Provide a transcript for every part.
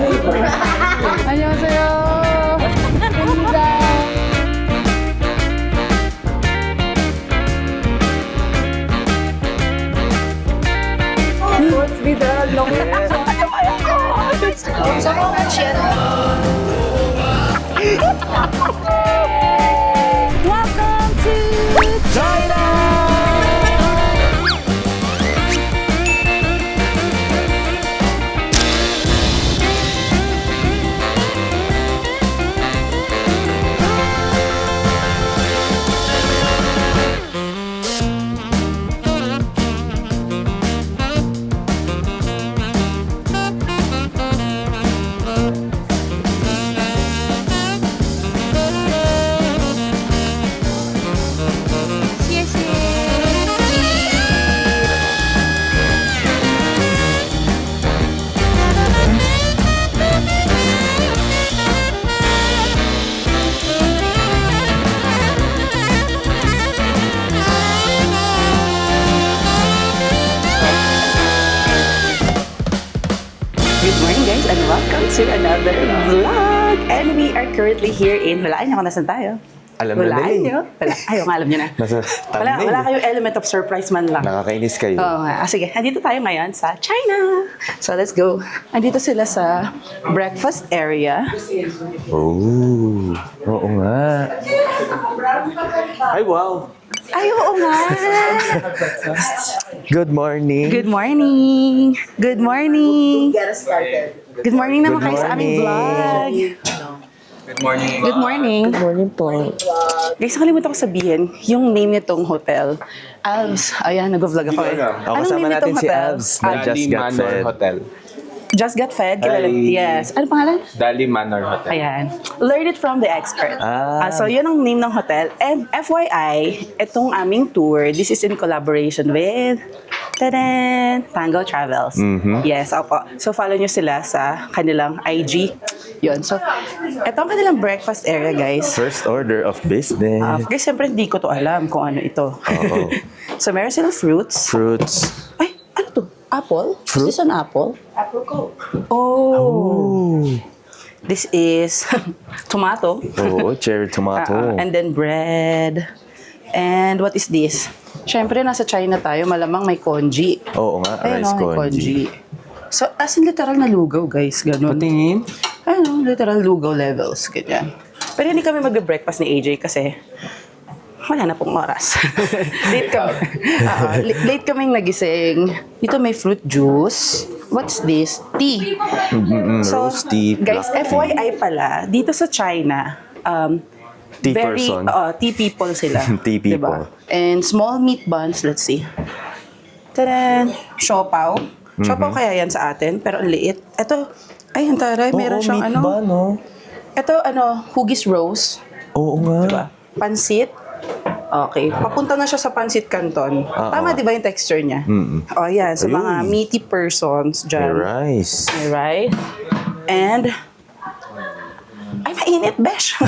안녕하세요. 입니다. Welcome to China. Good morning guys and welcome to another vlog! And we are currently here in, hulaan niyo kung nasan tayo? Alam na Hulaan nila niyo? Wala. Ayaw nga alam niyo na. Nasa thumbnail. Wala kayong element of surprise man lang. Nakakainis kayo. Oo nga. Sige, andito tayo ngayon sa China. So let's go. Andito sila sa breakfast area. Oh, oo nga. Ay, wow. Ay, oo nga. Good morning. Good morning. Good morning. Get us started. Good morning naman Good kayo sa aming vlog. Good morning. Good morning. Good morning po. Guys, nakalimutan ko sabihin yung name nitong hotel. Alves. Ayan, nag-vlog ako eh. Oh, kasama natin si Alves na Just Got Manor Fed. Hotel. Just Got Fed. Kilala. Ay. Yes. Ano pangalan? Dali Manor Hotel. Ayan. Learn it from the expert. Ah. So, yun ang name ng hotel. And FYI, itong aming tour, this is in collaboration with Tadan! Tango Travels. Yes, opo. So, follow nyo sila sa kanilang IG. Yun. So, ito ang kanilang breakfast area, guys. First order of business. Guys, siyempre hindi ko to alam kung ano ito. Oo. So, meron silang fruits. Fruits. Ay, ano to? Apple? Fruit? Is this an apple? Apple Coke. Oh. Oh. This is tomato. Oo, cherry tomato. And then bread. And what is this? Siyempre, nasa China tayo, malamang may congee. Oo nga, Ayun, rice may congee. So, as in literal na lugaw, guys. Ganun. Patingin. Ayun, literal lugaw levels. Ganyan. Pero hindi kami magbe-breakfast ni AJ kasi wala na pong oras. Late kami. Late kaming nagising. Dito may fruit juice. What's this? Tea. Rose tea, Guys, black tea. FYI pala, dito sa China, Tea very, person. tea people sila. Tea people. Diba? And small meat buns, let's see. Tadan! Siopaw. Siopaw kaya yan sa atin, pero ang liit. Ito, ay, ang taray, meron Oo, siyang meat ano. ba, no? Ito, hugis rose. Oo nga. Diba? Pansit. Okay. Papunta na siya sa Pansit Canton. Tama, di ba yung texture niya? O, yan. Sa mga Ayun. meaty persons May dyan. rice. May rice. And, ay, mainit, besh.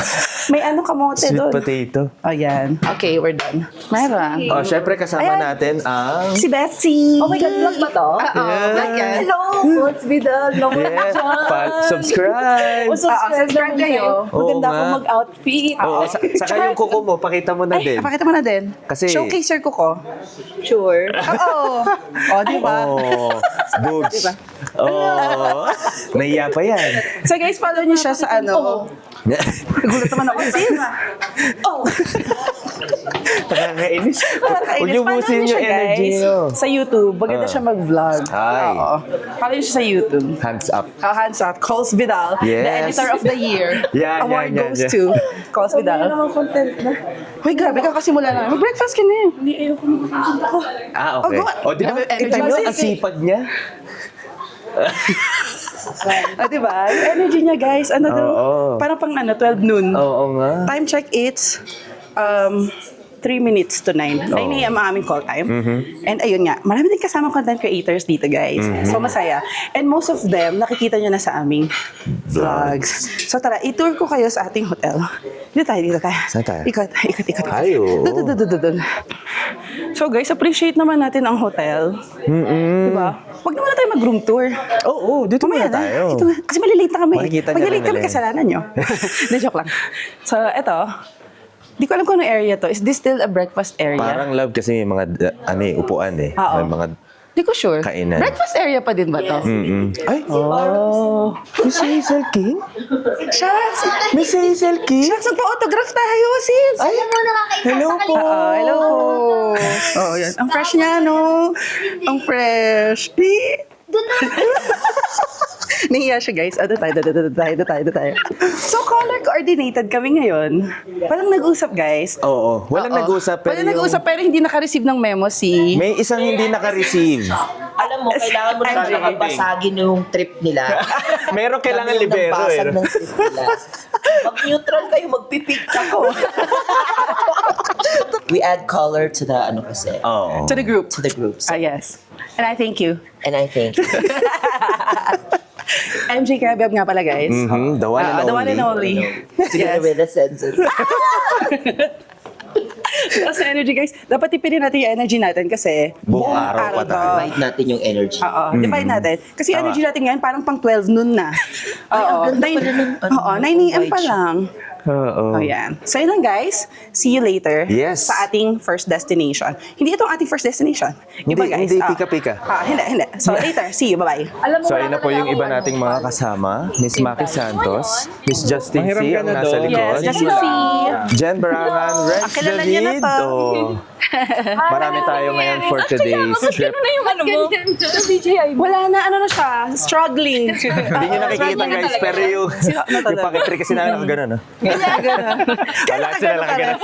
May kamote Sweet doon. potato. O, yan. Okay, we're done. Meron. Oh, syempre kasama Ayan. natin ang... Si Betsy. Oh my God, vlog ba to? Yeah. Hello! What's with the vlog? Yes, subscribe. Subscribe kayo. Oo Maganda nga. akong mag-outfit. Oo, saka yung kuko mo, pakita mo na din. Pakita mo na din. Kasi- Showcase ko ko. Sure. Oo. O, di ba? Oh, boobs. Oh, naiya pa yan. So guys, follow niyo siya sa Nagulat naman ako. Sis. Oh. Nakakainis. Huwag Nakakainis. niyo Follow busin niyo yung siya, energy guys, niyo. Sa YouTube. Maganda siya mag-vlog. Hi. Oo. Follow niyo siya sa YouTube. Hands up. Hands up. Coles Vidal. The Yes. editor of the year. Yan, Award yan, goes yan. to Coles Wala Vidal. namang content na. Hoy, grabe ka kasi mula lang. Mag-breakfast ka na eh. Hindi, ayoko makakanta ko. Ah, okay. go. O, di ba? Energy Kita mo, nyo, sige. ang sipag niya. Diba? Yung energy niya, guys. Ano daw? Oo. Parang pang 12 noon. Oo nga. Time check, it's 3 minutes to 9. 9 a.m. ang aming call time. And ayun nga, marami din kasamang content creators dito, guys. So, masaya. And most of them, nakikita nyo na sa aming vlogs. So, tara, i-tour ko kayo sa ating hotel. Dito tayo. Saan tayo? Ikot. Ay, oo. Dun. So guys, appreciate naman natin ang hotel. Diba? Huwag naman na tayo mag-room tour. Oo, dito muna tayo. Ito, kasi malilate na kami. Makikita niya Pag-late na kami, nila eh. kasalanan nyo. Hindi, joke lang. So, eto. Di ko alam kung anong area to. Is this still a breakfast area? Parang love kasi may mga upuan eh. Oo. May mga Di ko sure. Kainan. Breakfast area pa din ba to? Ay, Oh. Miss Hazel King? Shucks! Miss Hazel King? Shucks, magpa-autograph tayo, sis! Alam mo, nakakaisa Hello sa po. kalikutan. Hello po! Oo, yan. Ang fresh niya, no? Ang fresh. Doon na. Nahiya siya, guys. Ano tayo. So, color coordinated kami ngayon. Walang nag-usap, guys. Oo. Walang Oo. nag-usap pero Walang nag-usap pero hindi naka-receive ng memo si... may isang hindi naka-receive. Alam mo, kailangan mo na MJ. nakabasagin yung trip nila. Meron kailangan Kami yung libero nabasag eh. ng trip nila. Mag-neutral kayo, magpipick ako. We add color to the, ano kasi, Oo. To the group. to the groups. Yes. And I thank you. And I think, MJ Krabab nga pala, guys. Mhm, the one and The one and only. together Yes. with the senses. Sa energy, guys. Dapat tipirin natin yung energy natin kasi Buong araw pa to. tayo. Divide natin yung energy. Oo, divide natin. Kasi yung Tama. energy natin ngayon parang pang 12 noon na. Oo. ganda pala ng, ano, 9 AM pa white lang. Oo. Oh, yan. So, yun lang, guys. See you later Yes. sa ating first destination. Hindi itong ating first destination. Iba, Hindi- guys. hindi pika-pika. Hindi. So, later. See you. Bye-bye. So, ayun na po yung iba nating mga kasama. Miss Maki Santos, Miss Justin Mahiram C. ka ang na nasa doon. likod. Yes, Justin C. Jen Barangan, Rex kilala niyo na David. to. Oh. Marami tayo ngayon for today's trip. yung ano mo? Sa DJI. Wala na, ano na siya, struggling. Hindi nyo nakikita guys, pero yung pakitry kasi namin nakagano, no? Wala sila lang gano'n.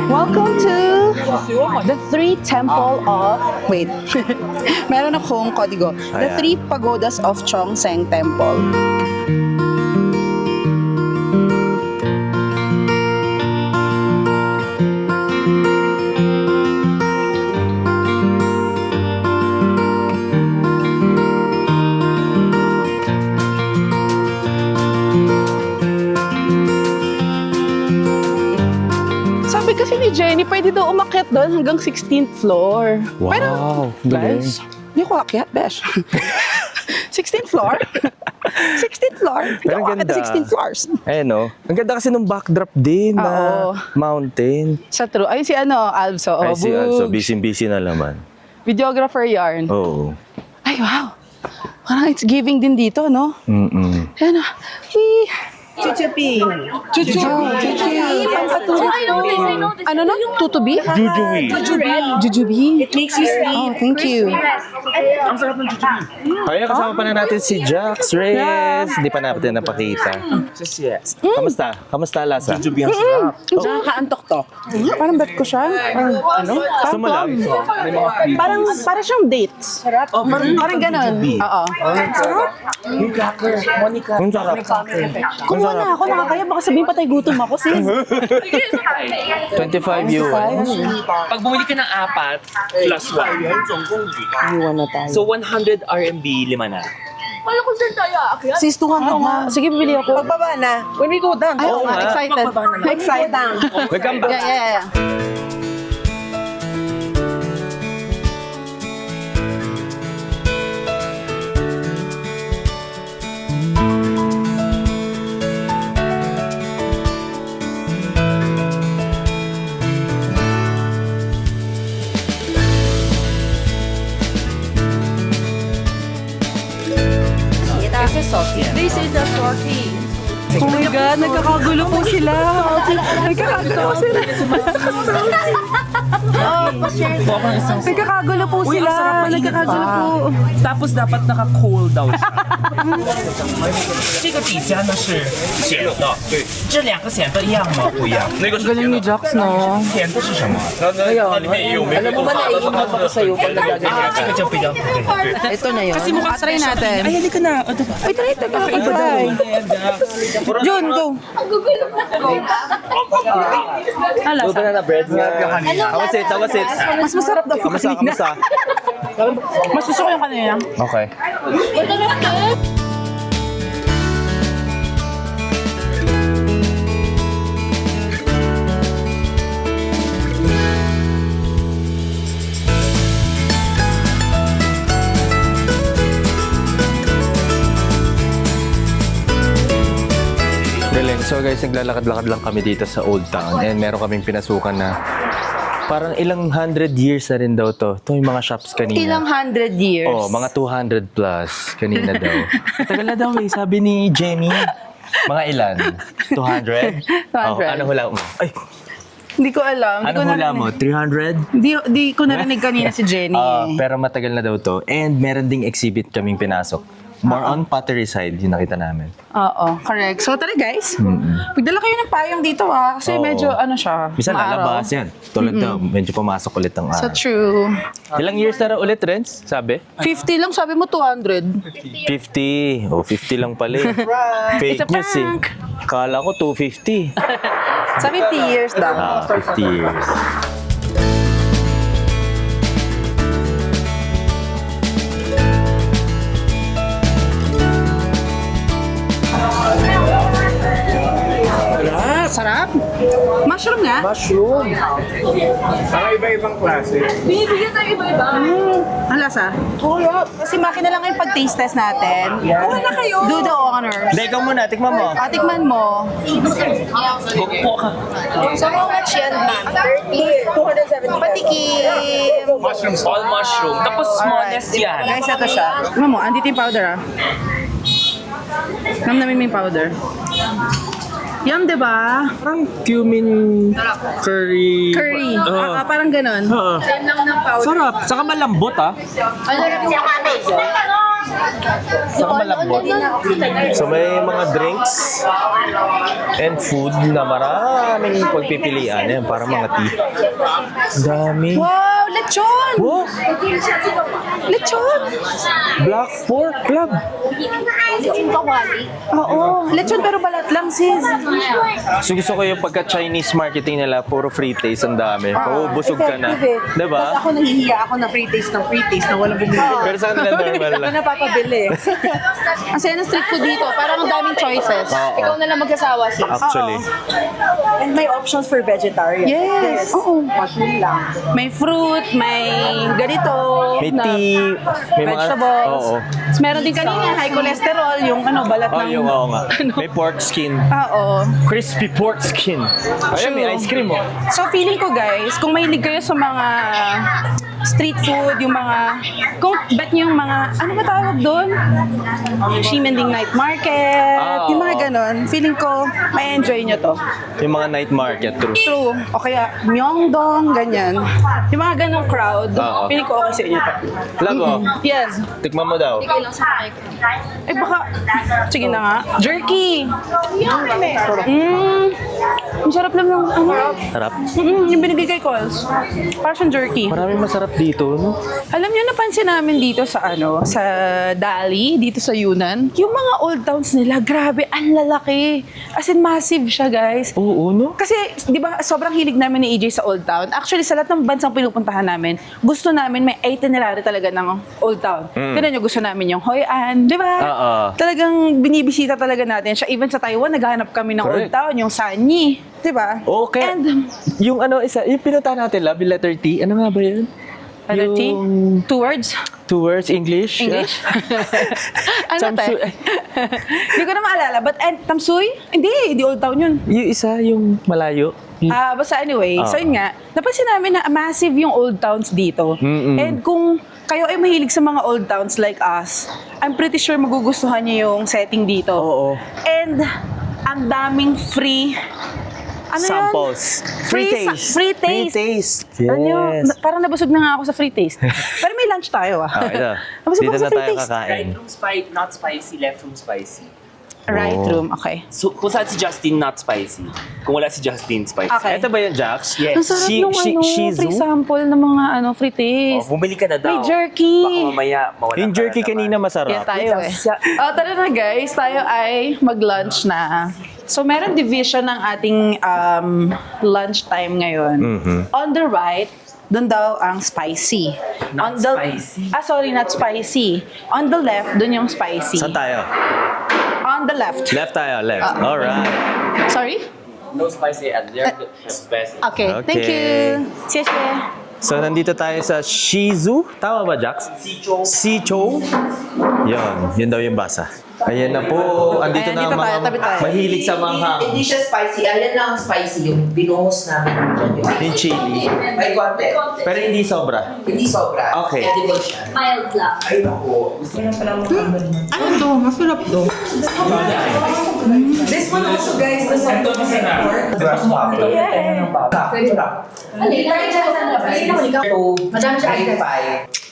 Welcome to the three temple of... Wait. Meron akong kodigo. The Ayan. three pagodas of Chongseng Temple. Sabi kasi ni Jenny, pwede daw umakyat doon hanggang 16th floor. Wow, Pero, galing. guys, hindi ko akyat, besh. 16th floor? 16th floor? Hindi Pero ako ang akyat ganda. sa 16th floors. Eh no, ang ganda kasi nung backdrop din na Oo. mountain. Sa true. Ayun si Alzo. Ay si Also, Bugs. busy-busy na naman. Videographer yarn. Oo. Ay, wow. Parang it's giving din dito, no? Mm-mm. Ayan na. Wee. Chuchupi! Chuchu. I know this. Ano no? Tutubi? Jujuy. Jujubi. It makes you sleep. Oh, thank you. Kaya kasama pa na natin si Jax Reyes. Hindi pa natin napakita. Kamusta? Kamusta lasa? Jujuy ang sarap. Nakakaantok to. Parang bet ko siya. Parang, ano? Gusto mo lang? Parang siyang dates. Parang ganun. Oo. Ang sarap. Kumuha na ako, nakakaya. Baka sabihin patay gutom ako, sis. 25 yuan. Pag bumili ka ng 4 plus 1. So 100 RMB, 5 na. Wala kung saan tayo aakyat. Sis, tungan ka nga. Sige, bibili ako. Pagbaba na. When we go down. Ay, oo nga, excited. Excited. Welcome back. Yeah. This is the salty. Oh my God, nagkakagulo po sila. Nagkakagulo po sila. Nagkakagulo po Uy, sila. ang sarap mainit Nagkakagulo pa. po. Tapos dapat naka-cool down siya. 这个底下呢是咸的，对，这两个咸的一样吗？不一样。那个是 Galing ni Jax, no? 甜的是什么？那里面有没有？ Alam mo ba naiingat ako sa'yo pag nagaganyan? 这个就比较对。 Ito na yun. Kasi mukha try natin. Ay, halika na. Ay, try. Jun, go. Ang gugulo na. Hala, Banana bread nga. Tawas it. mas masarap daw Kamusta, kanina. kamusta? Mas gusto ko yung kanina. Okay. Galing. So guys, naglalakad-lakad lang kami dito sa Old Town and meron kaming pinasukan na parang ilang 100 years na rin daw to. Ito yung mga shops kanina. Ilang 100 years. Oh, mga 200 plus kanina daw. Tagal na daw eh, sabi ni Jenny. Mga ilan? 200? 200. Oh, ano hula mo? Ay, Hindi ko alam. ano hula mo? 300? Di ko narinig kanina si Jenny. Pero matagal na daw to. And meron ding exhibit kaming pinasok. More on pottery side, yung nakita namin. Oo, correct. So tara guys, magdala kayo ng payong dito kasi Oo. medyo ano siya, Bisa maaraw. lalabas yan. Tulad daw, medyo pumasok ulit ang So araw. true. Ilang years na raw ulit, Renz? Sabi? 50 lang, sabi mo 200. 50. Oh, 50 lang pala eh. It's a Fake news eh. prank. Kala ko 250. Sa 50 years daw. 50 years. Sarap. Mushroom nga. Saka iba-ibang klase. Binibigyan tayo iba-iba. Ang lasa? Kasi makina lang yung pag-taste test natin. Kuha na kayo. Do the honors. Hindi, ikaw muna. Tikman mo. Tikman mo. Bukpo ka. So, how much yan, ma'am? 30. Patikim. All mushroom. Tapos smallest yan. Guys, ito siya. Tignan mo, andito yung powder Namnamin mo yung powder. Yum, di ba? Parang cumin curry. Curry. Parang ganun. Yan lang ng powder. Sarap. Saka malambot ah. Ano lang yung Saka malambot. So may mga drinks and food na maraming pagpipilian. Yan, parang mga tea. Dami. Wow, lechon! Wow! Lechon! Black Pork Club. yung kawali. Oo, lechon pero balat lang, sis. So gusto ko yung pagka-Chinese marketing nila, puro free taste ang dami. Oo, busog ka na. Tapos Diba? ako nahihiya ako na free taste na walang bumili. Pero sa kanila normal Ako lang. napapabili. Ang saya ng street food dito, parang ang daming choices. Oo. Ikaw na lang magsasawa, sis. Actually. And may options for vegetarian. Yes. Oo. Mushroom lang. May fruit, may ganito. May na tea, may mga... vegetables. Oo. Tapos meron din kanina, high cholesterol, yung balat Oh, ng... yung oo nga. May pork skin. Oo. Crispy pork skin. Ayun, may ice cream oh. So feeling ko guys, kung mahilig kayo sa mga street food, yung mga, kung bet nyo yung mga, ano ba tawag doon? Ximending night market, yung mga ganon. Feeling ko, may enjoy nyo to. Yung mga night market, true. True. O kaya, Myeongdong, ganyan. Yung mga ganong crowd, Oo. feeling ko okay sa inyo to. Lago, Yes. tikman mo daw. Bigay lang sa mic. Eh baka, sige na nga. Jerky. Ang sarap lang ng Sarap. yung binigay kay Coles. Parang siyang jerky. Maraming masarap dito, no? Alam niyo, napansin namin dito sa sa Dali, dito sa Yunnan, yung mga old towns nila, grabe, ang lalaki. As in, massive siya, guys. Oo, no? Kasi, di ba, sobrang hilig namin ni EJ sa Old Town. Actually, sa lahat ng bansang pinupuntahan namin, gusto namin may itinerary talaga ng Old Town. Ganun yung gusto namin yung Hoi An, di ba? Oo. Talagang binibisita talaga natin siya. Even sa Taiwan, naghahanap kami ng Old Correct. Town, yung Sanyi. Di ba? Okay. And, Yung yung pinunta natin, love, yung letter T, ano nga ba yun? letter T? Yung 2 words? 2 words, English? English? ano Tamsuy. tayo? Hindi ko na maalala. But, Tamsuy? Hindi Old Town yun. Yung isa, yung malayo. Basta anyway, so Oo. yun nga, napansin namin na massive yung old towns dito. And kung kayo ay mahilig sa mga old towns like us, I'm pretty sure magugustuhan niyo yung setting dito. Oo. And ang daming free Samples. Free taste. Free taste. Free taste. Ano, Yes. parang nabusog na nga ako sa free taste. Pero may lunch tayo ah. Ito. Nabusog Dito ako sa na free tayo taste. kakain. Right room spicy, not spicy, left room spicy. Right Oh. room, okay. So, kung saan si Justin, not spicy. Kung wala si Justin, spicy. Okay. Ito ba yung Jax? Yes. Ang sarap nung Shih Tzu? free sample ng mga free taste. Bumili ka na daw. May jerky. Baka mamaya mawala Yung ka jerky na naman. kanina masarap. Yan tayo eh. Tara na guys, tayo ay mag-lunch na. So meron division ng ating lunch time ngayon. On the right, doon daw ang spicy. Not spicy. Sorry, not spicy. On the left, doon yung spicy. Saan tayo? On the left. Left tayo, left. Alright. Sorry? No spicy and they're spicy. Okay, thank Okay. you. Xie. So, nandito tayo sa Shih Tzu. Tama ba, Jax? Sicho. Yun daw yung basa. Ayan na po. Andito Ayan, na dito ang tayo, mga tabi tayo. mahilig sa manghang. Hindi siya spicy. Ayan lang ang spicy. Yung binuhos namin. Yung chili. May konti. Pero hindi sobra. Hindi sobra. Okay. Edible siya. Mild lang. Ay, naku. Gusto na pala mo Ano to? Masarap to. This one also, guys. The something pork. Grasshopper. Sarap. Madami siya Grade items.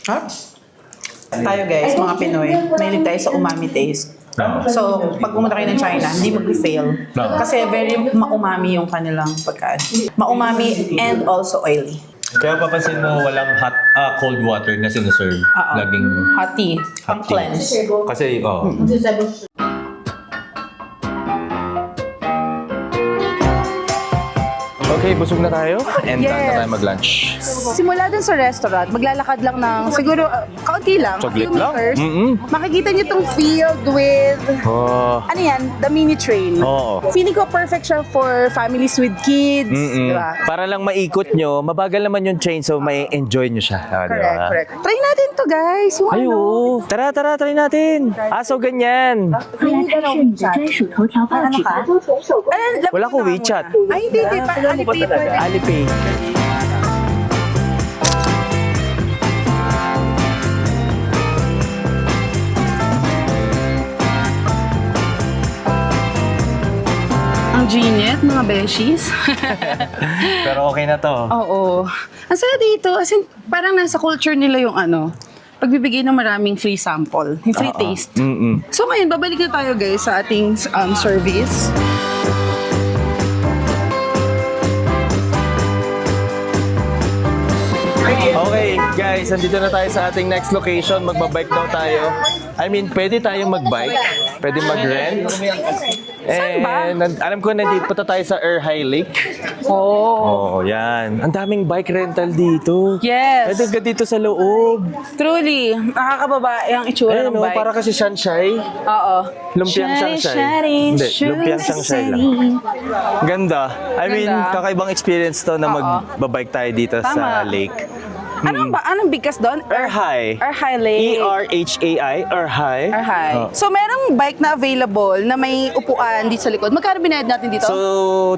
5. Tayo guys, mga Pinoy, mahilig tayo sa umami taste. So, pag pumunta kayo ng China, hindi mag-fail. Kasi very maumami yung kanilang pagkain. Maumami and also oily. Kaya papansin mo walang cold water na sinuserve. Laging Hot tea, pang hot tea. cleanse. Kasi, Okay, busog na tayo. And time na tayo mag-lunch. Simula dun sa restaurant, maglalakad lang ng siguro kaunti lang, Saglit few lang. meters. Mm-mm. Makikita niyo tong field with Oh. ano yan, the mini train. Oo. Feeling ko perfect siya for families with kids, di ba? Para lang maikot nyo, mabagal naman yung train so may enjoy nyo siya. Correct. Try natin to guys. Yung Ay, ano. oo. Tara, try natin. Aso ganyan. Wala ko WeChat. Ay, hindi. Alipay pwede. Alipay. Ang genius, mga beshies. Pero okay na to. Oo. Ang saya dito. As in, parang nasa culture nila yung pagbibigay ng maraming free sample. Yung free taste. Mm-mm. So ngayon, babalik na tayo guys sa ating service. Okay, guys, andito na tayo sa ating next location. Magbabike daw tayo. I mean, pwede tayong magbike. Pwede mag-rent. And alam ko nandito punta tayo sa Erhai Lake. Oh. Oh, yan. Ang daming bike rental dito. Yes. Pwede ka dito sa loob. Truly, nakakababae ang itsura Ayun, ng no, bike. para kasi Shanshai. Oo. Lumpiang Shanshai. Hindi, lumpiang Shanshai lang. Ganda. I mean, Ganda. kakaibang experience to na Oo. magbabike tayo dito sa Tama. lake. Anong bigkas doon? Erhai. Erhai Lake. E-R-H-A-I. Erhai. Erhai. Oh. So, merong bike na available na may upuan dito sa likod. Magkano binayad natin dito? So,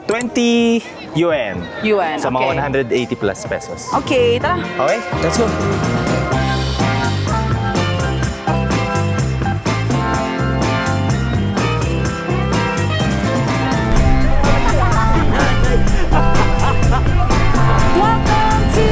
20 yuan. Yuan, Sa mga okay. 180 plus pesos. Okay, tara. Okay, let's go. Welcome to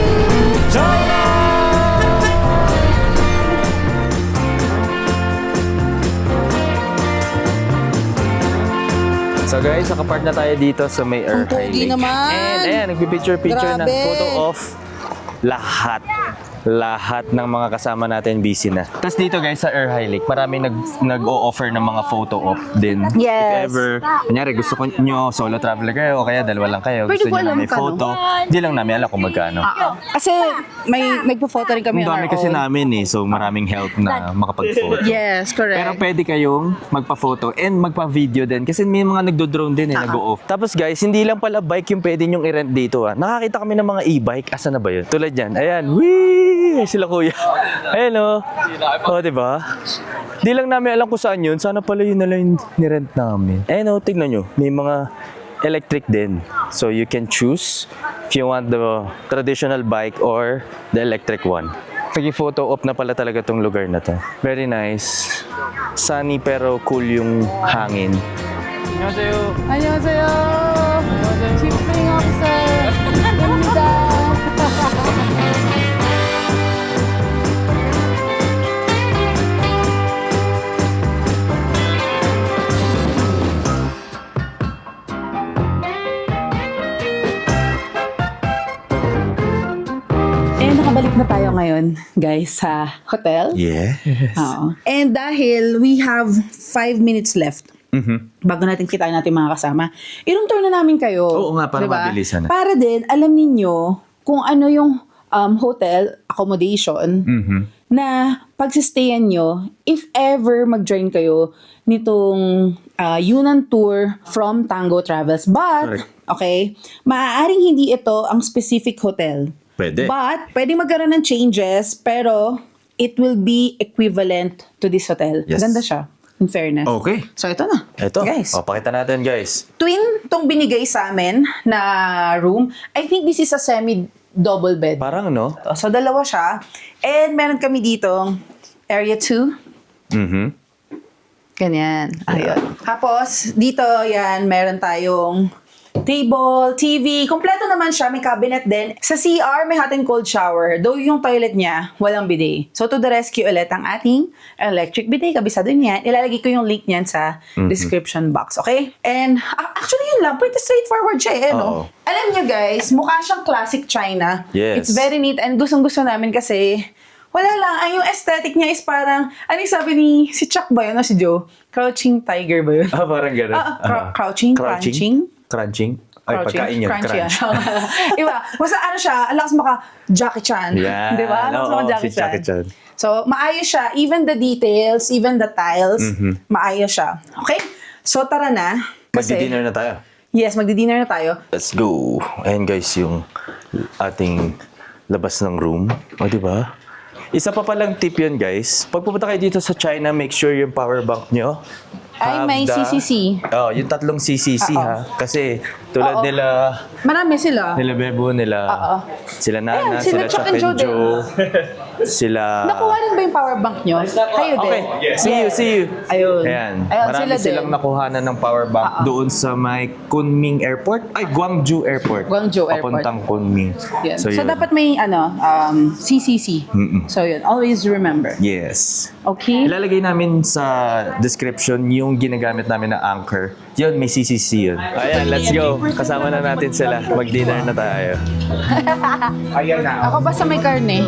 So guys, nakapark na tayo dito sa may Erhai pogi Lake. naman. And ayan, nagpipicture-picture na. Grabe. Photo of lahat. Lahat ng mga kasama natin busy na. Tapos dito guys sa Erhai Lake, maraming nag-o-offer ng mga photo op din. Yes. If ever, kunyari gusto nyo solo traveler kayo o kaya dalawa lang kayo, Pwede gusto ko nyo na alam may kano. photo, hindi lang namin alam kung magkano. Kasi may nagpo-photo rin kami Ang on dami our kasi own. namin eh, so maraming help na makapag-photo. Yes, correct. Pero pwede kayong magpa-photo and magpa-video din kasi may mga nagdo-drone din nag-o-off. Tapos guys, hindi lang pala bike yung pwede nyong i-rent dito ah. Nakakita kami ng mga e-bike. Asa na ba yun? Tulad yan. Ayan. Whee! Sila kuya. Ayan o. O, diba? Di lang namin alam kung saan yun. Sana pala yun na lang yung nirent namin. Ayan o, tignan nyo. May mga electric din. So you can choose if you want the traditional bike or the electric one. Nag-photo op na pala talaga tong lugar na to. Very nice. Sunny pero cool yung hangin. Annyeonghaseyo. Annyeonghaseyo. Chief Spring Officer. Ganda. Balik na tayo ngayon, guys, sa hotel. Yeah. Oo. And dahil we have 5 minutes left, bago natin kitain natin mga kasama, i-room tour na namin kayo. Oo nga, para diba? mabilisan na. Para din, alam ninyo kung ano yung hotel accommodation na pagsistayan nyo if ever mag-join kayo nitong Yunnan tour from Tango Travels. But, Correct. okay, maaaring hindi ito ang specific hotel. Pwede. But, pwede magkaroon ng changes, pero it will be equivalent to this hotel. Yes. Ganda siya, in fairness. Okay. So, ito na. Ito. Guys, O, pakita natin, guys. twin tong binigay sa amin na room. I think this is a semi-double bed. Parang, no? So, dalawa siya. And meron kami dito, area 2. Ganyan. Ayun. Tapos, dito, yan, meron tayong table, TV. Kompleto naman siya. May cabinet din. Sa CR, may hot and cold shower. Though yung toilet niya, walang bidet. So, to the rescue ulit ang ating electric bidet. Kabisado niyan. Ilalagay ko yung link niyan sa description box. Okay? And, actually, yun lang. Pretty straightforward siya eh, no? Oo. Alam niyo guys, mukha siyang classic China. Yes. It's very neat and gustong-gusto namin kasi wala lang. Ang yung aesthetic niya is parang, ano yung sabi ni, si Chuck ba yun o si Joe? Crouching Tiger ba yun? Ah, parang gano'n. Crouching, crunching. Crunching? Ay, pagkain yun. Crunchy. Crunch. Iba. Basta ano siya, ang lakas maka Jackie Chan. Yan. Di ba? Ang lakas maka Oo, Jackie si Jackie Chan. So, maayos siya. Even the details, even the tiles, maayos siya. Okay? So, tara na. Kasi, Magdi-dinner na tayo. yes, magdi-dinner na tayo. Let's go. Ayan, guys, yung ating labas ng room. O, di ba? Isa pa palang tip yun, guys. Pag pupunta kayo dito sa China, make sure yung power bank nyo Ay, have may CCC. Oh, yung tatlong CCC, ha? Kasi tulad Oo. nila, Marami sila. nila Bebo, nila, Oo. sila Nana, Ayan, sila Chuck and Joe, sila... Nakuha rin ba yung power bank nyo? Kayo din? Okay, see you. Ayun. Ayan. Ayun, Marami sila din. silang nakuhanan ng power bank doon sa may Kunming Airport. Ay, Gwangju Airport. Gwangju Airport. Papuntang Kunming. Yan. So, yun. dapat may CCC. So, yun. Always remember. Yes. Okay? Ilalagay namin sa description yung ginagamit namin na anchor. Yun, may CCC yun. Ayan, let's go. Kasama na natin sila. Mag-dinner na tayo. Ayan na. Ako basta may karne.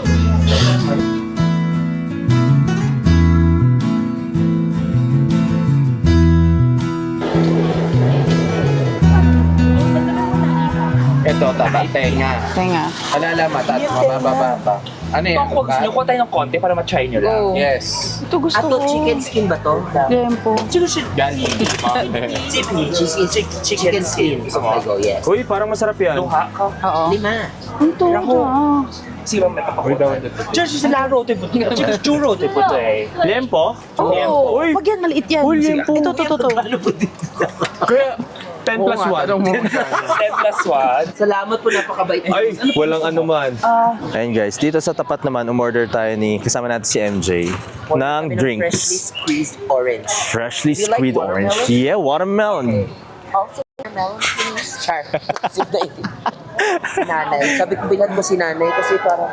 Ito, taba, tenga. Tenga. Alala, mata at mababa pa. Ano yan? Kung gusto nyo, kuha tayo ng konti para ma-try nyo lang. Oh. Yes. Ito gusto ko. chicken skin ba to? Tempo. Chicken skin. Okay, go, yes. Uy, parang masarap yan. Luha ka. Oo. 5. Ito. Ah. 希望没办法回答。这是腊肉对不对？这个猪肉对不对？ Liempo? Oo. Uy. Wag yan, maliit yan. Uy, liempo. Ito. Kaya, 10 plus 1. 10 plus 1. Salamat po, napakabait. Ay, walang anuman. Ayun guys, dito sa tapat naman, umorder tayo ni, kasama natin si MJ, ng Freshly drinks. squeezed orange. Freshly You like squeezed orange. watermelon? Yeah, watermelon. Also, watermelon, please. Char. Si nanay. Sabi ko, bilhan mo si nanay kasi parang...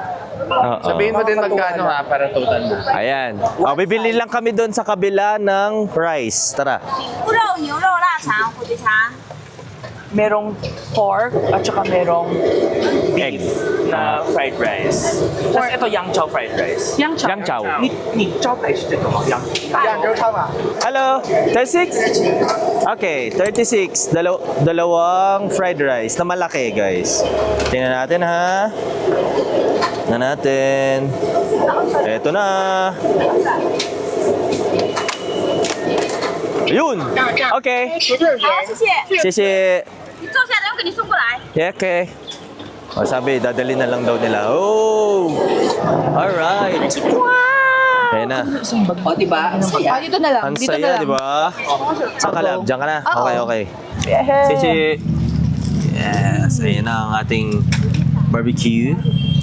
Oo. Sabihin mo din magkano ha, para total na. Ayan. O, bibili lang kami doon sa kabila ng rice. Tara. 猪肉、牛肉、腊肠、火腿肠。 Merong pork at saka merong Egg. beef na fried rice. Tapos ito yang chow fried rice. Yang chow. Yang chow. 你招牌是这个吗？yang Hello, 36? Okay, 36. Dalawang fried rice na malaki, guys. Tingnan natin, ha? Tingnan natin. Eto na. Ayun. Okay. 好，谢谢。 Sisi. 你坐下来，我给你送过来。 Yeah, okay. O, sabi, dadali na lang daw nila. Oh! Alright. Ayan na. O, diba? Ang saya. Dito na lang. Ang Dito na saya, lang. di ba? Saan ka, lab? Diyan ka na? Oo. Okay, okay. Sisi. Yes, ayun na ang ating barbecue.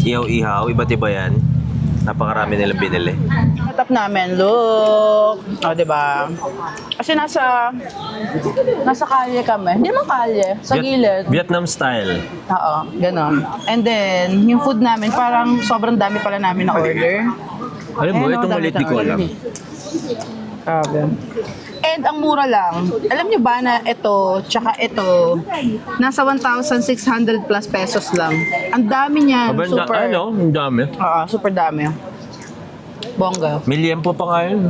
Ihaw-ihaw. Iba't iba yan. Napakarami nilang binili. Setup namin, look. O, diba? Kasi nasa kalye kami. Hindi naman kalye. Sa gilid. Vietnam style. Oo, ganun. And then, yung food namin, parang sobrang dami pala namin na order. Alam mo, Ayan, itong dami maliit di ko na alam. order. Grabe. And ang mura lang. Alam nyo ba na ito, tsaka ito, nasa 1,600 plus pesos lang. Ang dami niyan. Super. Ano? Ang dami. Oo, super dami. Bongga. Milyempo pa nga yun.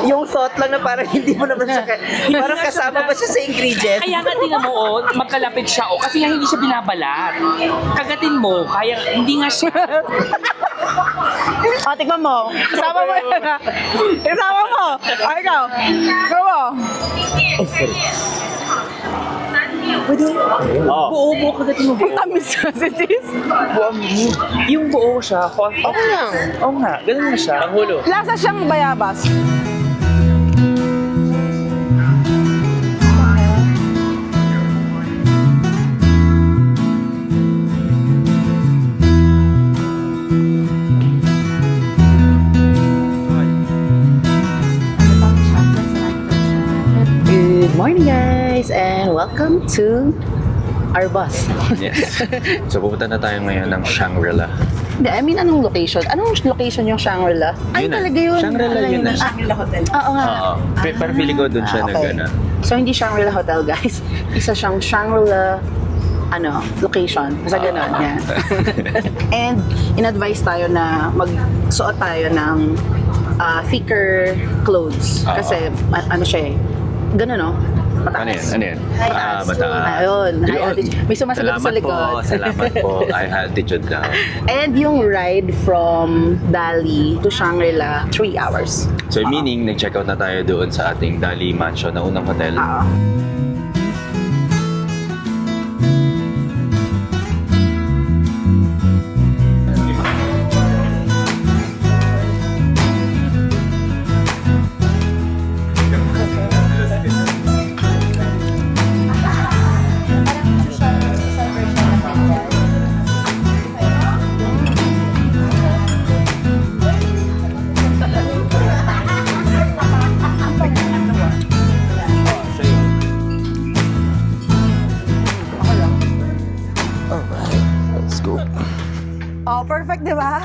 Yung thought lang na parang hindi mo naman siya, parang kasama ba siya sa ingredient? Kaya nga tingnan mo, oh, magkalapit siya, oh, kasi nga hindi siya binabalat. Kagatin mo, kaya hindi nga siya. O, tikman mo. Kasama mo yun. Kasama mo. O, ikaw. Ikaw mo. Buo-buo kagatin mo. Ang tamis kasi, sis. Yung buo siya, Okay lang. Oo nga, ganun na siya. Panghulo. Lasa siyang bayabas. Good morning guys and welcome to our bus. Yes. So pupunta na tayo ngayon ng Shangri-La. Hindi, I mean anong location? Anong location yung Shangri-La? Ay Yun na. talaga yun. Shangri-La yun na. Shangri-La Hotel. Oo nga. Oo. Pero pili ko dun siya okay. nag-ano. So hindi Shangri-La Hotel guys. Isa siyang Shangri-La location. Basta ganun. Yan. And in-advise tayo na magsuot tayo ng thicker clothes. Oo. Kasi ano siya eh. Ganun no? Mataas. Ano yan? Mataas. Ayun. High altitude. May sumasagot sa likod. Salamat po. High altitude daw. And yung ride from Dali to Shangri-La, 3 hours. So meaning, nag-check out na tayo doon sa ating Dali Mansion na unang hotel. Oo. Oh, perfect, di ba?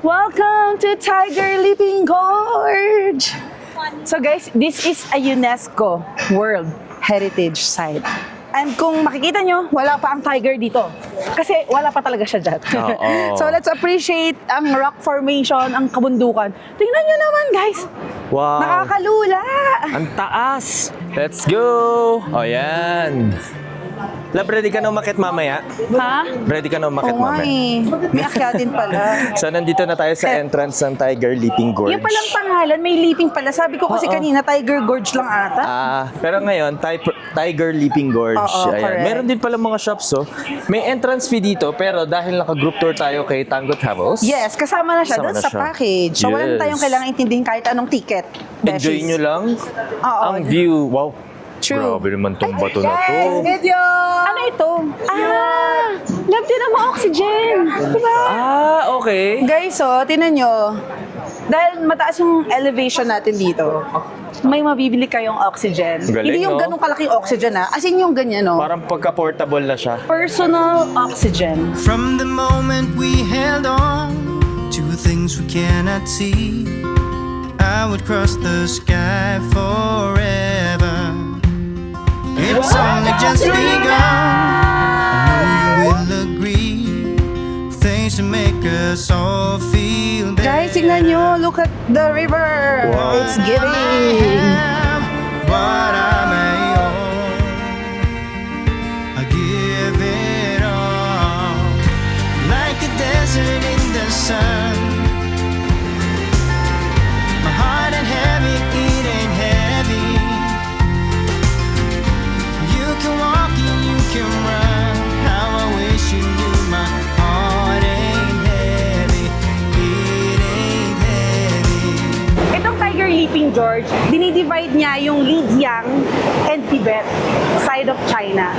Welcome to Tiger Leaping Gorge! So guys, this is a UNESCO World Heritage Site. And kung makikita nyo, wala pa ang tiger dito. Kasi wala pa talaga siya dyan. Oo. So let's appreciate ang rock formation, ang kabundukan. Tingnan nyo naman guys! Wow! Nakakalula! Ang taas! Let's go! O yan! Lab, ready ka na umakit mamaya? Ha? Ready ka na umakit Oo nga mamaya? eh. May akyatin pala. So nandito na tayo sa entrance ng Tiger Leaping Gorge. Yung palang pangalan, may leaping pala. Sabi ko kasi kanina, Tiger Gorge lang ata. Pero ngayon, Tiger Leaping Gorge. Oo, correct. Meron din pala mga shops, oh. May entrance fee dito, pero dahil naka-group tour tayo kay Tango Travels, Yes, kasama na siya Kasama doon na sa siya. package. So, wala na Yes. tayong kailangan intindihin kahit anong ticket. enjoy Beshies. nyo lang Oo. ang view. Wow. True. Grabe naman tong bato na to. Video! Ano ito? Love din naman oxygen. Diba? Okay. Guys, so, tinan nyo. Dahil mataas yung elevation natin dito, may mabibili kayong oxygen. Galing, Hindi yung no? ganong kalaking oxygen As in yung ganyan, no? Parang pagka-portable na siya. Personal oxygen. From the moment we held on to things we cannot see, I would cross the sky forever. It's only just begun. I know you will agree. Things to make us all feel better. Guys, tingnan nyo. Look at the river. It's giving. What I may own, I give it all. Like a desert in the sun. My heart ain't heavy, it ain't heavy. You can walk and you can run. How I wish you knew my heart ain't heavy, it ain't heavy. Itong Tiger Leaping Gorge, dinidivide niya yung Lijiang and Tibet side of China.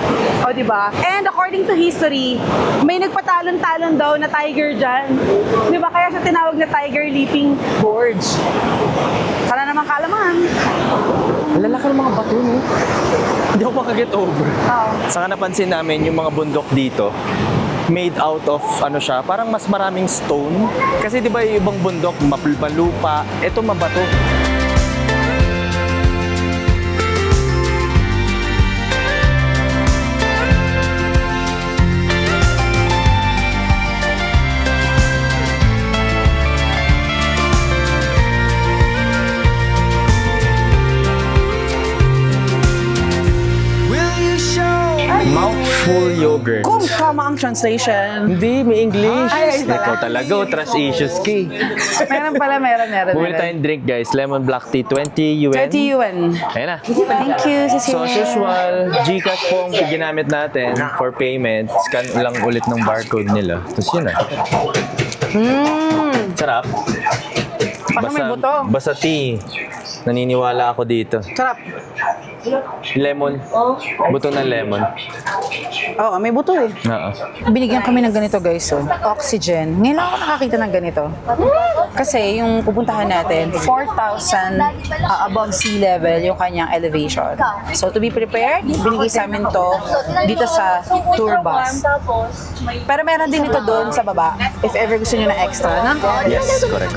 O, di ba? And according to history, may nagpatalon-talon daw na tiger dyan. Di ba? Kaya siya tinawag na Tiger Leaping Gorge. Sana naman kalaman. Ang lalaki ng mga bato, no? Hindi ako makaget over. Oo. Saka napansin namin yung mga bundok dito, made out of ano siya, parang mas maraming stone. Kasi di ba yung ibang bundok, malupa, ito mabato. Will you show me Mouthful yogurt. Kung tama ang translation. Hindi, may English. Ay, Ikaw talaga, trust issues key. Meron pala, meron. Bumili tayong drink guys, lemon black tea, 20 yuan. 30 yuan. Ayan na. Thank you, So as Cecilia. usual, Gcash po ang ginamit natin for payment. Scan lang ulit ng barcode nila. Tapos yun na. Sarap. Parang may buto. Basta tea. Naniniwala ako dito. Sarap. Lemon. Buto ng lemon. Oo, may buto eh. Oo. Binigyan kami ng ganito guys, so oxygen. Ngayon lang ako nakakita ng ganito. Kasi yung pupuntahan natin, 4,000 above sea level yung kanyang elevation. So to be prepared, binigay sa amin to dito sa tour bus. Pero meron din ito doon sa baba, if ever gusto nyo na extra, no? Yes, correct.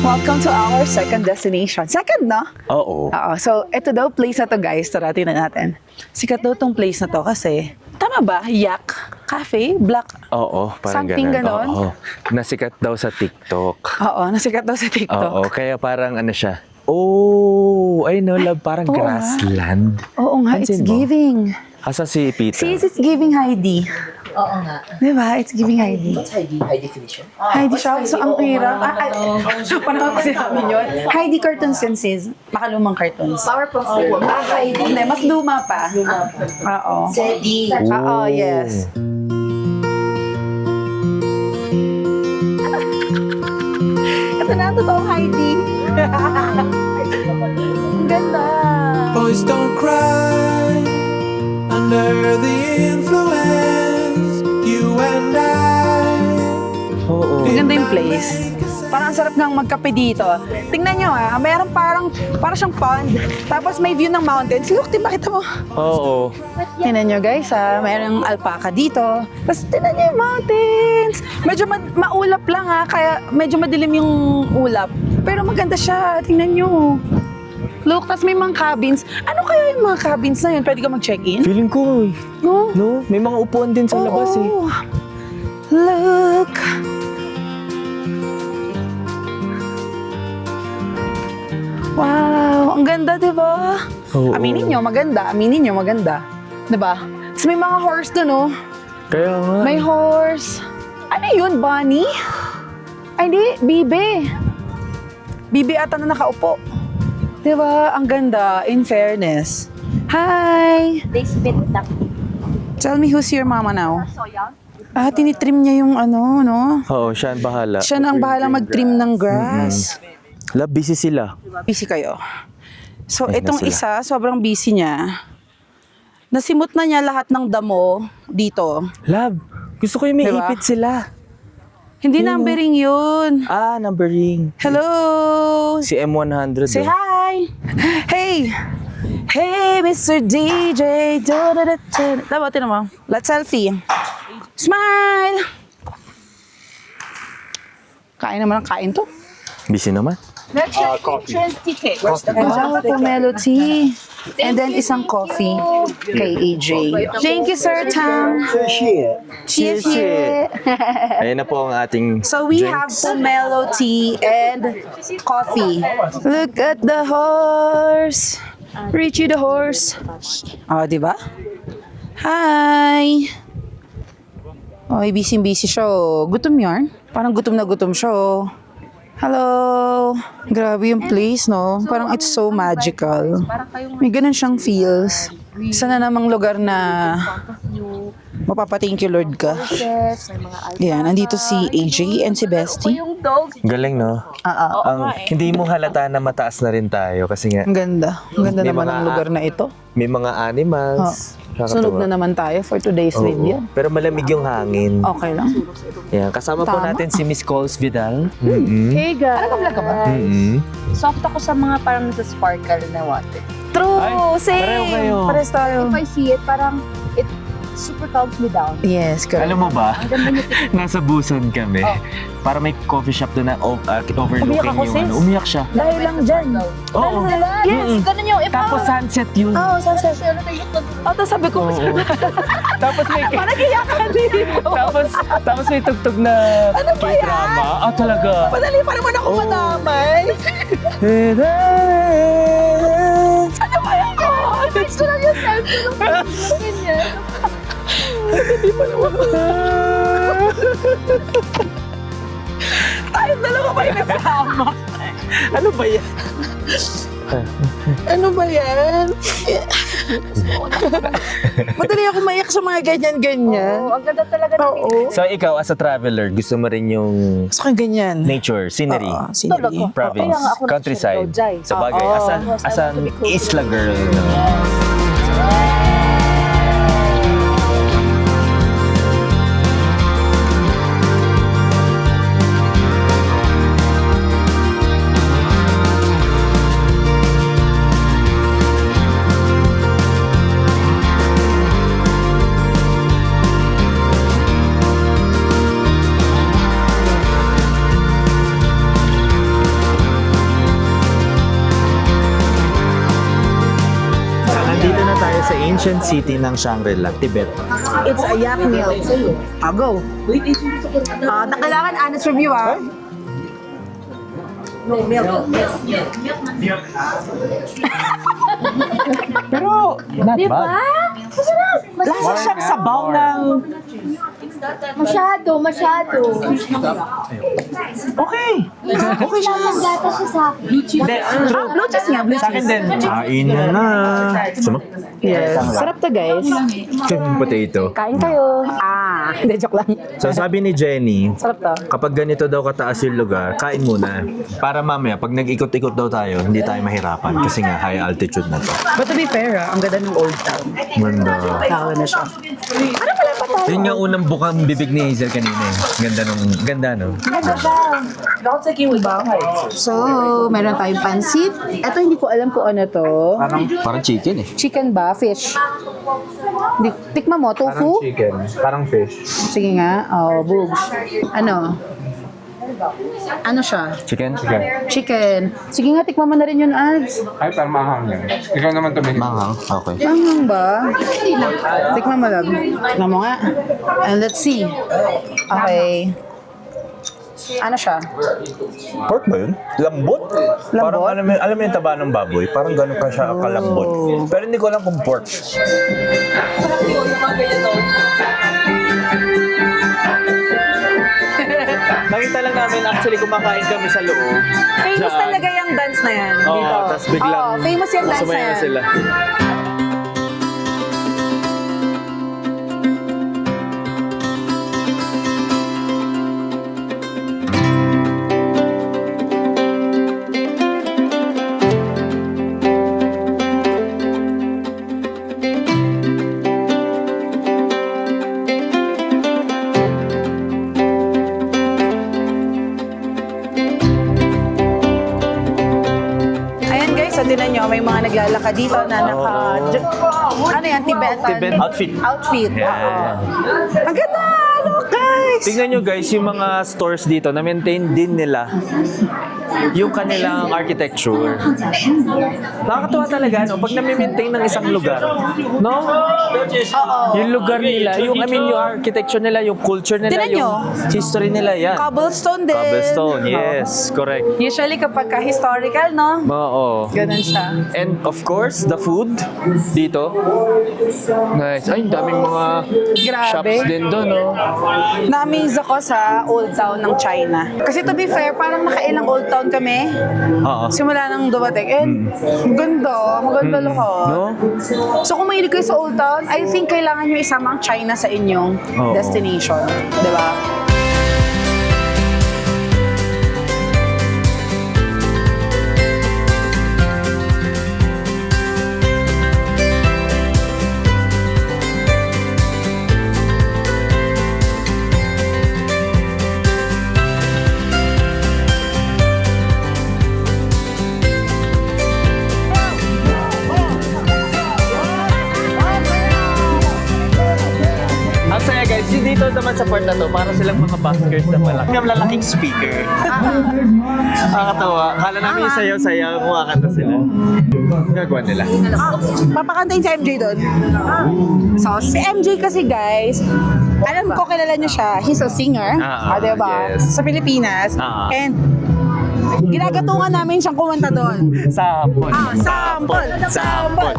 Welcome to our second destination. Second, no? Oo. Oo. So, ito daw place na to, guys. Tara, tingnan natin. Sikat daw tong place na to kasi, tama ba? Yak Cafe? Black? Oo, parang Something ganon? Oo. Nasikat daw sa TikTok. Oo, nasikat daw sa TikTok. Oo, kaya parang ano siya. Oh, I know, love, parang Oo nga. grassland. Oo nga, Pansin it's mo? giving. Asa si Peter? Sis, it's giving Heidi. Oo nga. Diba? It's giving Heidi. High definition? Heidi siya. So, ang hirap. Panahon kasi namin yun. Heidi cartoons yun, sis. Makalumang cartoons. Powerpuff Girls. Heidi. Hindi, mas luma pa. Oo. Teddy. Oo, yes. Ito na ang totoong Heidi. Ang ganda. Boys don't cry under the influence. You and I. Oo. Ang ganda yung place. Parang ang sarap ng magkape dito. Tingnan nyo meron parang siyang pond. Tapos may view ng mountains. Look, diba kita mo? Oo. Tingnan nyo guys mayroong alpaca dito. Tapos tingnan nyo yung mountains. Medyo maulap lang kaya medyo madilim yung ulap. Pero maganda siya, tingnan nyo. Look, tapos may mga cabins. Ano kaya yung mga cabins na yun? Pwede ka mag-check-in? Feeling ko, No? no? May mga upuan din sa labas eh. Oo. Look. Wow, ang ganda, di ba? Oo. Aminin nyo, maganda. Di ba? Tapos may mga horse dun, oh. Kaya nga. May horse. Ano yun, bunny? Ay, hindi, bibe. Bibe ata na nakaupo. Di ba? Ang ganda, in fairness. Hi! They spit duck. Tell me who's your mama now? So young. Tinitrim niya yung ano, no? Oo, siya ang bahala. Siya na ang bahalang mag-trim ng grass. Love, busy sila. Busy kayo. So, Ayun na itong sila. isa, sobrang busy niya. Nasimot na niya lahat ng damo dito. Love, gusto ko yung may Diba? ipit sila. Hindi numbering yun. Ah, numbering. Hello! Si M100. Say oh. hi! Hey! Hey, Mr. DJ! Dapat, tinan mo. Let's selfie. Smile! Kain naman ang kain to. Busy naman. That's your entrance ticket. Wow, pomelo tea. And then isang coffee kay AJ. Thank you, Sir Tam. Cheers. Ayan na po ang ating So we have pomelo tea and coffee. Look at the horse. Richie the horse. Oh, di ba? Hi. Oh, busy siya. Oh. Gutom yarn. Parang gutom na gutom siya. Oh. Hello. Grabe yung place, no? Parang it's so magical. May ganun siyang feels. Isa na namang lugar na mapapa-thank you Lord ka. Yan, nandito si AJ and si Bestie. Galing, no? Ang hindi mo halata na mataas na rin tayo kasi nga Ang ganda. Ang ganda May naman mga- ng lugar na ito. may mga animals. Sunog na naman tayo for today's Oo. video. Pero malamig yung hangin. Okay lang. Yan. Kasama po Tama. natin si Miss Coles Vidal. Hey guys! Ano ka ba? soft ako sa mga parang nasa sparkle na water. True, Ay, same. pareho kayo. Pares tayo. If I see it, parang it super calms me down. Yes, correct. Alam mo ba, Ang ganda niya tingnan. nasa Busan kami. Oh. Para may coffee shop doon na overlooking Umiyak ako, yung sis. ano. Umiyak siya. Dahil lang dyan. Oo. Yes, ganun yung if Tapos sunset yun. Oo, sunset. Oh, tapos sabi ko, Oo. Tapos may parang iyak ka dito. tapos may tugtog na K-drama. Ah, talaga. Madali pa naman ako madamay. Ano ba yan ko? Gusto lang yung cellphone ng ganyan. Tayo dalawa pa yung nagsama. Ano ba yan? Ano ba yan? Madali ako maiyak sa mga ganyan-ganyan. Oo, ang ganda talaga ng Oo. So ikaw as a traveler, gusto mo rin yung Gusto ko yung ganyan. nature, scenery, Oo, scenery. province, Kaya nga ako countryside. nag-Jai. Sa bagay, Oo. as an isla girl. No? So, nandito na tayo sa ancient city ng Shangri-La, Tibet. It's a yak meal. I'll go. Kailangan honest review, ah. Pero, not bad. Lasa siyang sabaw ng... Masyado. Okay. Okay siya. Ang gata siya sa akin. Hindi, true. Blue cheese nga, blue Sa akin din. Kain na. Sama? Yes. Sarap to, guys. Potato. Kain kayo. Hindi, joke lang. So sabi ni Jenny, Sarap to. kapag ganito daw kataas yung lugar, kain muna. Para mamaya, pag nag-ikot-ikot daw tayo, hindi tayo mahirapan. Kasi nga, high altitude na to. But to be fair, ang ganda ng Old Town. Ganda. Tao na siya. Ano pala pa tayo? Yun nga unang bukang bibig ni Hazel kanina eh. Ganda no? So, meron tayong pansit. Ito, hindi ko alam kung ano to. Parang chicken eh. Chicken ba? Fish? Tikma mo, tofu? Chicken. Parang fish. Sige nga. Oh, boobs. Ano? Ano siya? Chicken? Chicken. Sige nga, tikma mo na rin yun, Ads. Ay, parang mahang yan. Ikaw naman tumingin. Manghang? Okay. Manghang ba? Tikma mo lang. Tikma mo nga. And let's see. Okay. Ano siya? Pork ba yun? Lambot? Parang alam mo yung taba ng baboy? Parang ganun ka siya kalambot. Pero hindi ko alam kung pork. Nakita lang namin actually kumakain kami sa loob. Famous Diyan. talaga yung dance na yan. Oo, dito. tapos biglang Oo, famous yung dance na sumaya yan. na sila. Ayan guys, so tinan nyo, may mga naglalakad dito na naka... Ano yan? Tibetan? Tibet outfit. Outfit. Yeah. Oo. Ang ganda! Look guys! Tingnan nyo guys, yung mga stores dito, na-maintain din nila yung kanilang architecture. Nakakatuwa talaga, no? Pag na-maintain ng isang lugar, no? Yung lugar nila, yung architecture nila, yung culture nila, Tingnan nyo. yung history nila, yan. Cobblestone din. Cobblestone, yes, correct. Usually kapag historical, no? Oo. Ganun siya. And of course, the food dito. Nice. Ay, daming mga Grabe. shops din doon, no? Na-amaze ako sa Old Town ng China. Kasi to be fair, parang nakailang Old Town kami. Oo. Simula nang dumating. And maganda lahat. No? So kung mahilig kayo sa Old Town, I think kailangan nyo isama ang China sa inyong Oo. destination. Diba? Ito naman sa part na to, para silang mga buskers na malaki. May lalaking speaker. Nakakatawa. Kala namin yung sayaw-sayaw, kumakanta sila. Gagawa nila. Papakantayin si MJ doon. So, si MJ kasi guys, alam ko kilala niyo siya. He's a singer. Diba? yes. Sa Pilipinas. And ginagatungan namin siyang kumanta doon. Sample. Sample! Sample!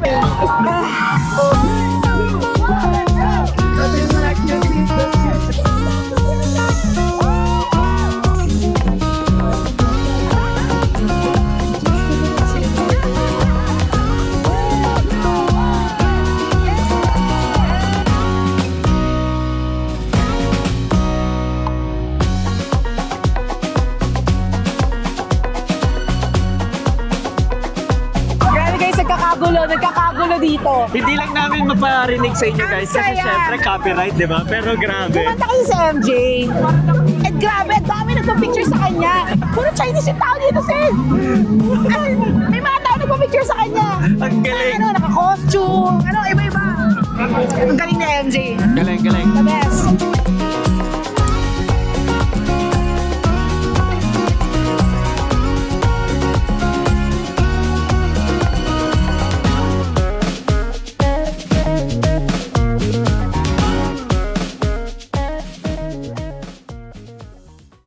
Grabe guys, nagkakagulo dito. Hindi lang namin maparinig sa inyo guys kasi saya. syempre copyright, di ba? Pero grabe. Kumanta kasi si MJ. At grabe, ang dami nagpa-picture sa kanya. Puro Chinese yung tao dito, Sid. May mga tao nagpa-picture sa kanya. Ang galing. Ano, naka-costume. Ano, iba-iba. Ang galing ni MJ. Galing, galing. The best.